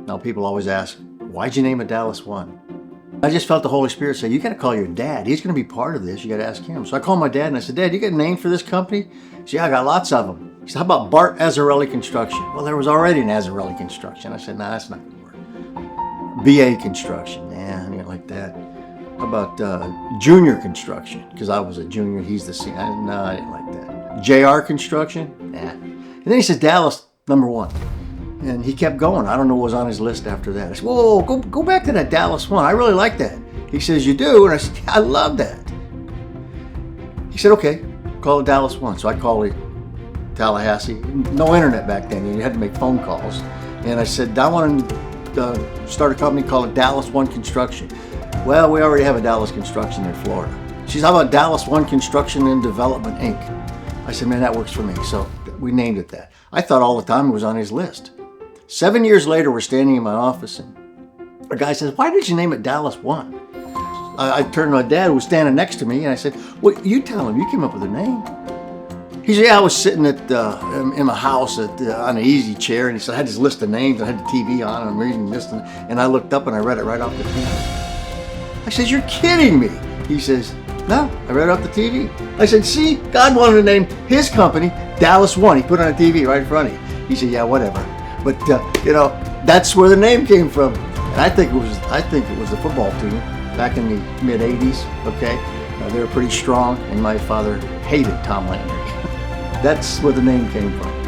Now people always ask, why'd you name it Dallas One? I just felt the Holy Spirit say, you got to call your dad. He's going to be part of this. You got to ask him. So I called my dad and I said, Dad, you got a name for this company? He said, yeah, I got lots of them. He said, how about Bart Azzarelli Construction? Well, there was already an Azzarelli Construction. I said, nah, that's not going to work. BA Construction, yeah, I didn't like that. How about Junior Construction? Because I was a junior, he's the senior. No, I didn't like that. JR Construction? Nah. And then he said, Dallas, number one. And he kept going. I don't know what was on his list after that. I said, whoa, go back to that Dallas One. I really like that. He says, you do? And I said, yeah, I love that. He said, okay, call it Dallas One. So I called it Tallahassee. No internet back then. You had to make phone calls. And I said, I want to start a company called Dallas One Construction. Well, we already have a Dallas Construction in Florida. She said, how about Dallas One Construction and Development, Inc.? I said, man, that works for me. So we named it that. I thought all the time it was on his list. 7 years later, we're standing in my office, and a guy says, why did you name it Dallas One? I turned to my dad, who was standing next to me, and I said, well, you tell him, you came up with the name. He said, yeah, I was sitting in my house on an easy chair, and he said, I had this list of names, I had the TV on, and I'm reading this, and I looked up and I read it right off the TV. I said, you're kidding me. He says, no, I read it off the TV. I said, see, God wanted to name his company Dallas One. He put it on the TV right in front of you. He said, yeah, whatever. But that's where the name came from. And I think it was the football team back in the mid '80s. Okay, they were pretty strong, and my father hated Tom Landry. That's where the name came from.